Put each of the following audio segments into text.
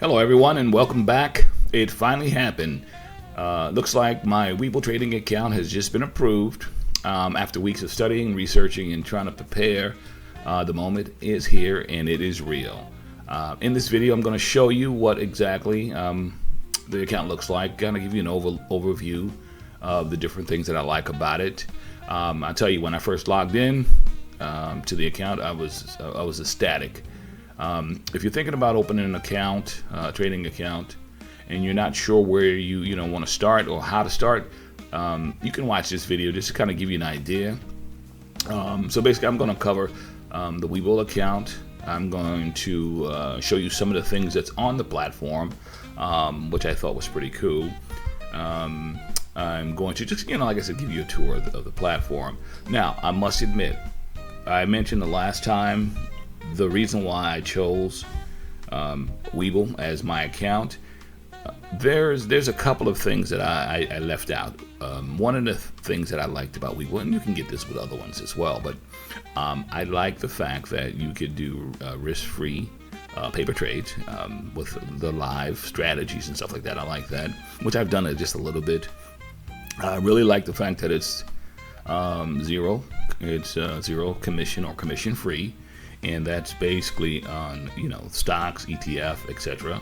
Hello everyone and welcome back. It finally happened. Looks like my Webull trading account has just been approved. After weeks of studying, researching, and trying to prepare, the moment is here and it is real. In this video I'm going to show you what exactly the account looks like. Kind of give you an overview of the different things that I like about it. I'll tell you, when I first logged in to the account, I was ecstatic. If you're thinking about opening an account, a trading account, and you're not sure where you want to start or how to start, you can watch this video just to kind of give you an idea. So basically, I'm going to cover the Webull account. I'm going to show you some of the things that's on the platform, which I thought was pretty cool. I'm going to just, like I said, give you a tour of the platform. Now, I must admit, I mentioned the last time the reason why I chose Webull as my account. There's a couple of things that I left out. One of the things that I liked about Webull, and you can get this with other ones as well, but I like the fact that you could do risk-free paper trades with the live strategies and stuff like that. I like that, which I've done it just a little bit. I really like the fact that it's zero commission or commission free. And that's basically on stocks, ETF, etc.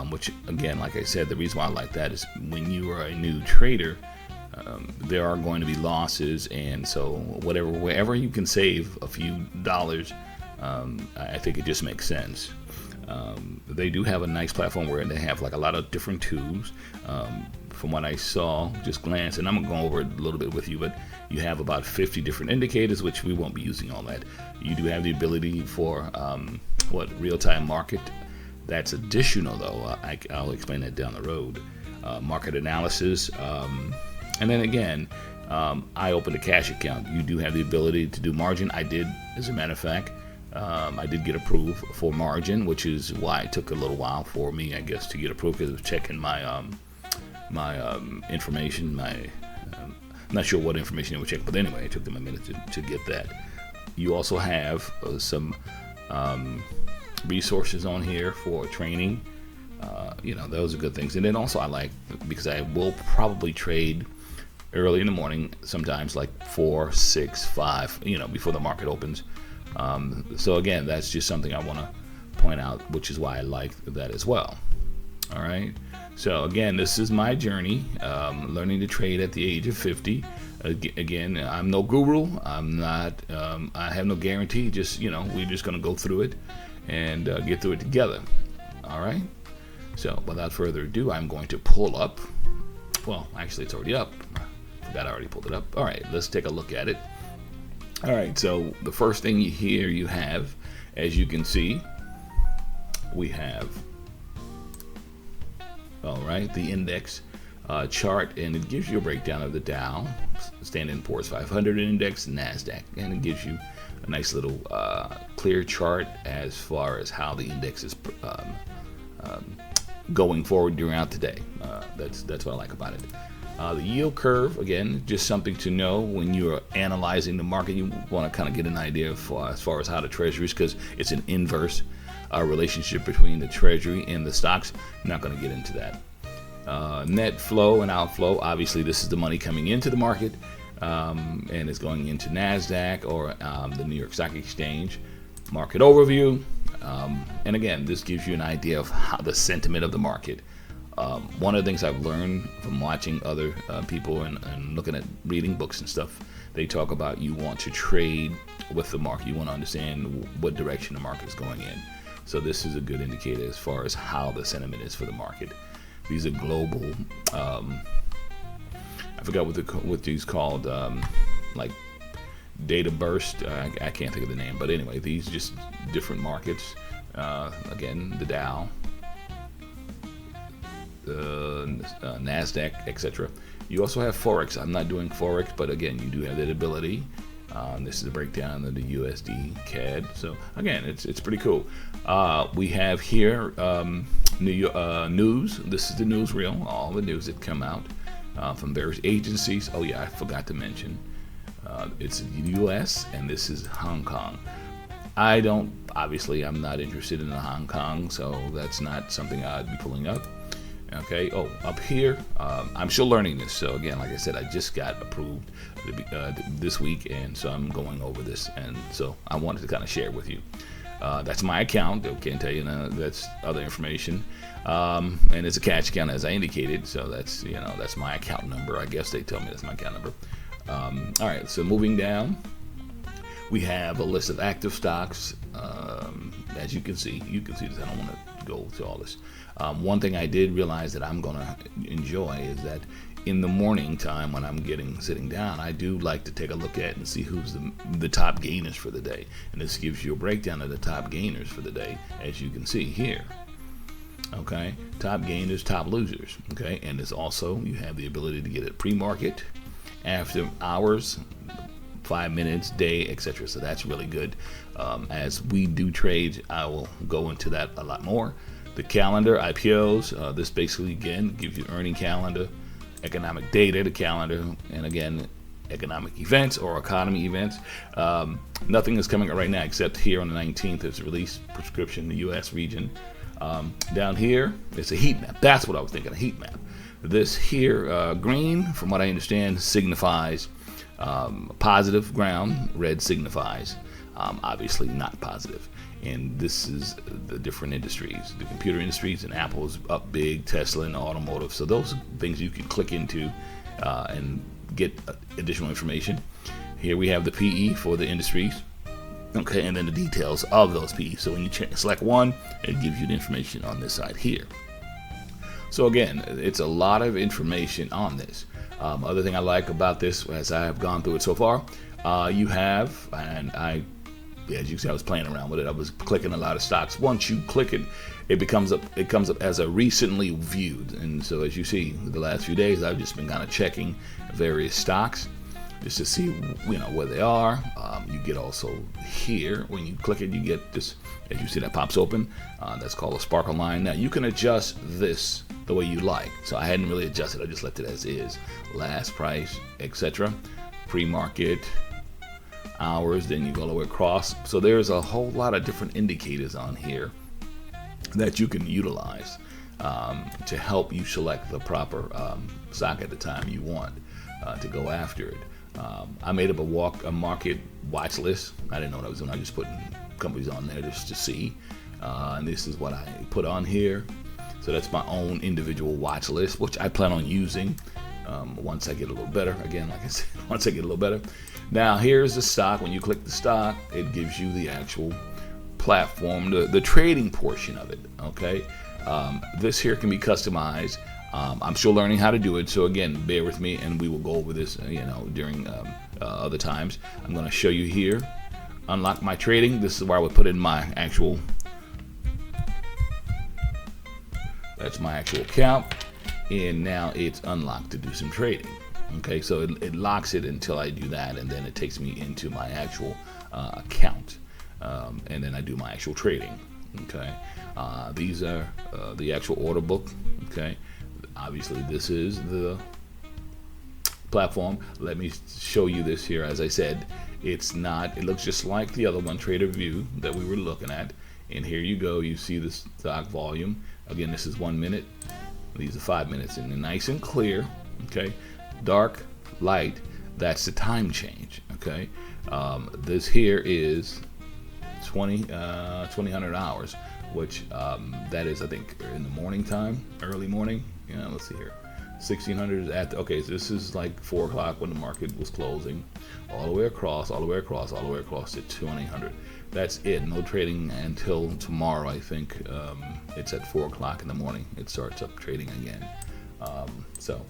Which again, like I said, the reason why I like that is when you are a new trader, there are going to be losses, and so wherever you can save a few dollars, I think it just makes sense. They do have a nice platform where they have like a lot of different tools. From what I saw, just glance, and I'm gonna go over it a little bit with you, but you have about 50 different indicators, which we won't be using all that. You do have the ability for real-time market. That's additional though. I'll explain that down the road. Market analysis, and then again, I opened a cash account. You do have the ability to do margin. I did, as a matter of fact. I did get approved for margin, which is why it took a little while for me, I guess, to get approved, because I was checking my information. I'm not sure what information they were checking, but anyway, it took them a minute to get that. You also have some resources on here for training. Those are good things. And then also I like, because I will probably trade early in the morning, sometimes like 4, 6, 5, before the market opens. So again, that's just something I want to point out, which is why I like that as well. All right. So again, this is my journey, learning to trade at the age of 50. Again, I'm no guru. I'm not. I have no guarantee. Just we're just going to go through it and get through it together. All right. So without further ado, I'm going to pull up. Well, actually, it's already up. I forgot I already pulled it up. All right. Let's take a look at it. All right. So the first thing here you have, as you can see, we have. All right, the index chart, and it gives you a breakdown of the Dow, Standard & Poor's 500 index, NASDAQ, and it gives you a nice little clear chart as far as how the index is going forward throughout the day. That's what I like about it. The yield curve, again, just something to know when you're analyzing the market. You want to kind of get an idea as far as how the treasuries, because it's an inverse relationship between the treasury and the stocks. I'm not going to get into that. Net flow and outflow, obviously this is the money coming into the market, and it's going into NASDAQ or the New York Stock Exchange. Market overview, and again, this gives you an idea of how the sentiment of the market. One of the things I've learned from watching other people and looking at reading books and stuff, they talk about you want to trade with the market. You want to understand what direction the market is going in. So this is a good indicator as far as how the sentiment is for the market. These are global. I forgot what these called, like data burst. I can't think of the name, but anyway, these just different markets. Again, the Dow, the NASDAQ, etc. You also have Forex. I'm not doing Forex, but again, you do have that ability. This is a breakdown of the USD CAD. So again, it's pretty cool. We have here news. This is the newsreel, all the news that come out from various agencies. Oh yeah, I forgot to mention, it's the US and this is Hong Kong. I don't, obviously, I'm not interested in Hong Kong, so that's not something I'd be pulling up. Okay. Oh, up here, I'm still learning this. So again, like I said, I just got approved this week, and so I'm going over this, and so I wanted to kind of share it with you. That's my account. I can't tell you that's other information, and it's a cash account as I indicated. So that's that's my account number. I guess they tell me that's my account number. All right. So moving down, we have a list of active stocks. As you can see this. I don't want to go to all this. One thing I did realize that I'm gonna enjoy is that in the morning time when I'm sitting down, I do like to take a look at and see who's the top gainers for the day. And this gives you a breakdown of the top gainers for the day, as you can see here. Okay, top gainers, top losers. Okay, and it's also, you have the ability to get it pre-market, after hours, 5 minutes, day, etc. So that's really good. As we do trades, I will go into that a lot more. The calendar, IPOs, this basically again gives you earning calendar, economic data, the calendar, and again, economic events or economy events. Nothing is coming out right now except here on the 19th is release prescription, the U.S. region. Down here, it's a heat map. That's what I was thinking, a heat map. This here, green, from what I understand, signifies positive ground. Red signifies obviously not positive. And this is the different industries. The computer industries, and Apple is up big, Tesla and automotive. So those are things you can click into and get additional information. Here we have the PE for the industries. Okay, and then the details of those PE. So when you select one, it gives you the information on this side here. So again, it's a lot of information on this. Other thing I like about this, as I have gone through it so far, you have, and as you can see, I was playing around with it. I was clicking a lot of stocks. Once you click it, it comes up as a recently viewed. And so as you see, the last few days, I've just been kind of checking various stocks just to see, where they are. You get also here, when you click it, you get this, as you see, that pops open. That's called a sparkle line. Now you can adjust this the way you like. So I hadn't really adjusted. I just left it as is. Last price, etc. Pre-market, hours, then you go all the way across. So there's a whole lot of different indicators on here that you can utilize to help you select the proper stock at the time you want to go after it. I made up a market watch list. I didn't know what I was doing. I just put companies on there just to see. And this is what I put on here. So that's my own individual watch list, which I plan on using once I get a little better. Again, like I said, once I get a little better. Now here's the stock. When you click the stock, it gives you the actual platform, the trading portion of it. Okay, this here can be customized. I'm still learning how to do it, so again, bear with me, and we will go over this, during other times. I'm going to show you here. Unlock my trading. This is where I would put in my actual. That's my actual account, and now it's unlocked to do some trading. Okay, so it locks it until I do that, and then it takes me into my actual account, and then I do my actual trading. Okay, these are the actual order book. Okay, obviously this is the platform. Let me show you this here. As I said, it looks just like the other one, Trader View, that we were looking at. And here you go, you see the stock volume. Again, this is 1 minute. These are 5 minutes, and they're nice and clear. Okay, dark, light, that's the time change. Okay, this here is 2000 hours, which that is, I think, in the morning time, early morning. Let's see here, 1600 is at okay, so this is like 4 o'clock when the market was closing, all the way across to 2000. That's it. No trading until tomorrow. I think it's at 4 o'clock in the morning. It starts up trading again. So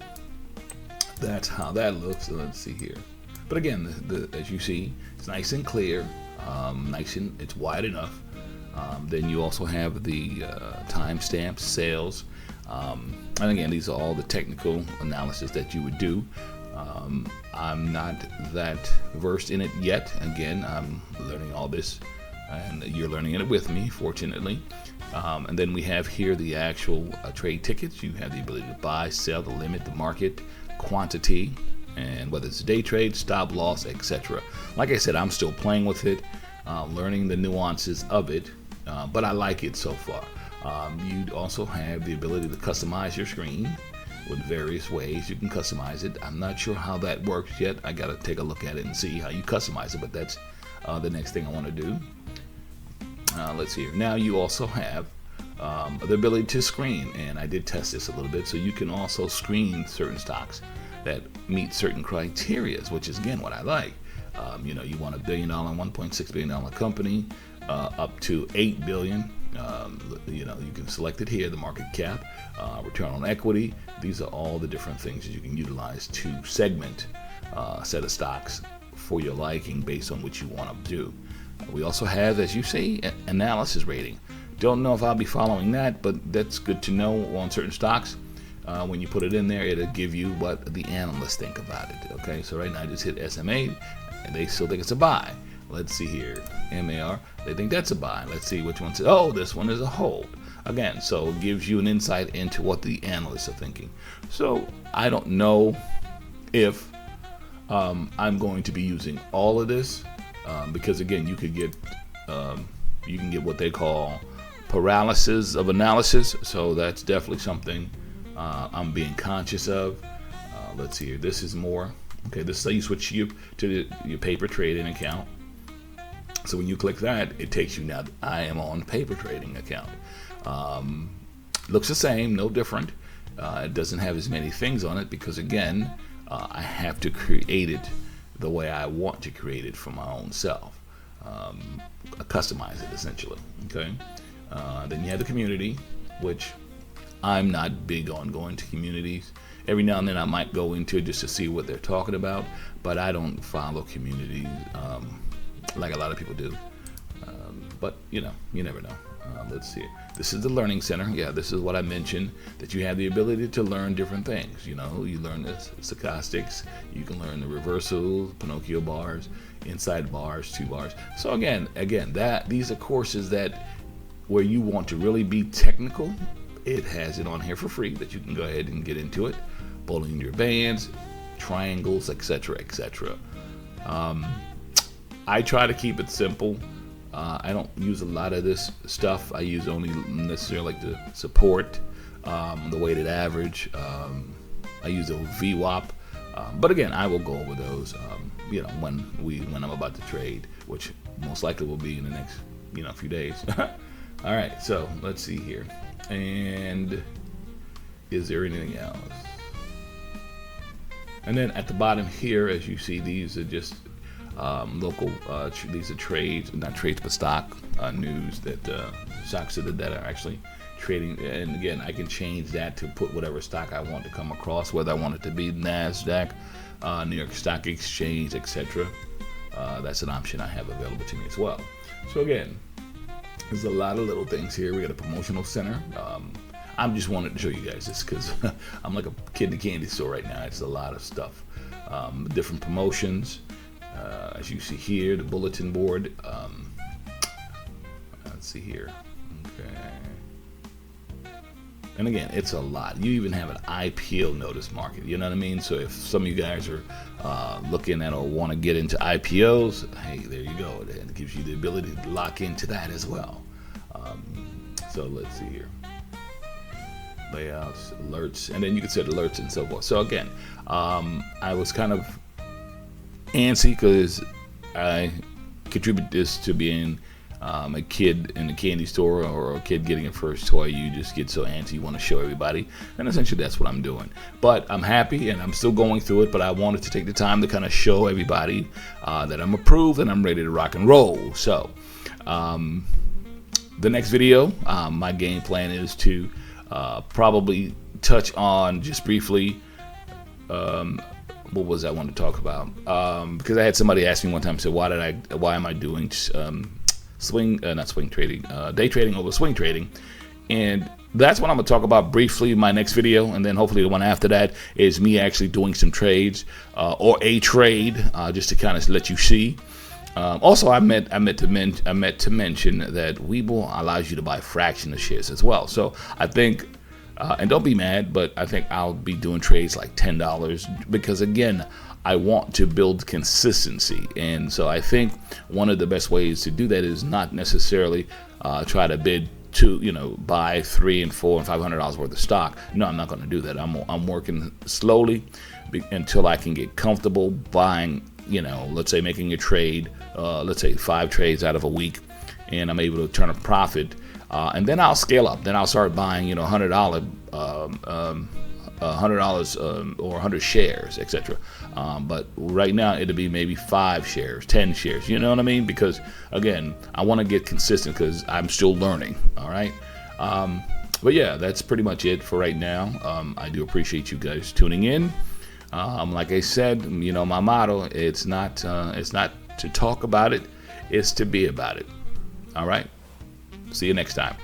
that's how that looks. So let's see here. But again, as you see, it's nice and clear. It's wide enough. Then you also have the timestamps, sales, and again, these are all the technical analysis that you would do. I'm not that versed in it yet. Again, I'm learning all this, and you're learning it with me, fortunately. And then we have here the actual trade tickets. You have the ability to buy, sell, the limit, the market, quantity, and whether it's a day trade, stop loss, etc. Like I said, I'm still playing with it. learning the nuances of it, but I like it so far. You also have the ability to customize your screen with various ways you can customize it. I'm not sure how that works yet. I gotta take a look at it and see how you customize it, but that's the next thing I want to do. Let's see here. Now you also have the ability to screen, and I did test this a little bit, so you can also screen certain stocks that meet certain criteria, which is again what I like. You want $1 billion, $1.6 billion company, up to $8 billion. You can select it here, the market cap, return on equity. These are all the different things that you can utilize to segment a set of stocks for your liking based on what you want to do. We also have, as you see, analysis rating. Don't know if I'll be following that, but that's good to know on certain stocks. When you put it in there, it'll give you what the analysts think about it. Okay, so right now I just hit SMA, and they still think it's a buy. Let's see here, MAR, they think that's a buy. Let's see which one says, oh, this one is a hold. Again, so it gives you an insight into what the analysts are thinking. So I don't know if I'm going to be using all of this, because again, you can get what they call paralysis of analysis. So that's definitely something I'm being conscious of. Let's see here. This is more. Okay, this is how you switch to your paper trading account. So when you click that, it takes you now. I am on paper trading account. Looks the same, no different. It doesn't have as many things on it because again, I have to create it the way I want to create it for my own self. Customize it essentially. Okay. Then you have the community, which I'm not big on going to communities. Every now and then I might go into it just to see what they're talking about, but I don't follow communities like a lot of people do. But you never know. Let's see. This is the learning center. Yeah, this is what I mentioned, that you have the ability to learn different things. You learn the stochastics, you can learn the reversals, Pinocchio bars, inside bars, 2 bars. So again, these are courses that where you want to really be technical. It has it on here for free that you can go ahead and get into it. Bowling your bands, triangles, etc., etc. I try to keep it simple. I don't use a lot of this stuff. I use only necessarily like the support, the weighted average. I use a VWAP. But again, I will go over those, when I'm about to trade, which most likely will be in the next, few days. All right, so let's see here. And is there anything else? And then at the bottom here, as you see, these are just local. These are trades, not trades, but stock news that stocks that are actually trading. And again, I can change that to put whatever stock I want to come across, whether I want it to be NASDAQ, New York Stock Exchange, etc. That's an option I have available to me as well. So again, there's a lot of little things here. We got a promotional center. I'm just wanted to show you guys this because I'm like a kid in a candy store right now. It's a lot of stuff. Different promotions. As you see here, the bulletin board. Let's see here. Okay. And again, it's a lot. You even have an IPO notice market. You know what I mean? So if some of you guys are looking at or want to get into IPOs, hey, there you go. It gives you the ability to lock into that as well. So let's see here. Layouts, alerts, and then you can set alerts and so forth. So again, I was kind of antsy because I contribute this to being a kid in a candy store or a kid getting a first toy. You just get so antsy, you want to show everybody, and essentially that's what I'm doing. But I'm happy and I'm still going through it, but I wanted to take the time to kind of show everybody that I'm approved and I'm ready to rock and roll. So the next video, my game plan is to probably touch on just briefly what was I want to talk about, because I had somebody ask me one time, said why am I doing day trading over swing trading, and that's what I'm going to talk about briefly in my next video, and then hopefully the one after that is me actually doing some trades or a trade, just to kind of let you see. Also, I meant to mention that Webull allows you to buy fraction of shares as well. So I think, and don't be mad, but I think I'll be doing trades like $10 because again, I want to build consistency. And so I think one of the best ways to do that is not necessarily try to bid to, buy $300 and $400 and $500 worth of stock. No, I'm not going to do that. I'm working slowly until I can get comfortable buying, let's say making a trade, let's say 5 trades out of a week, and I'm able to turn a profit. And then I'll scale up. Then I'll start buying, $100 or 100 shares, etc. But right now it'll be maybe 5 shares, 10 shares. You know what I mean? Because again, I want to get consistent because I'm still learning. All right. But yeah, that's pretty much it for right now. I do appreciate you guys tuning in. Like I said, my motto, it's not to talk about it, it's to be about it. All right. See you next time.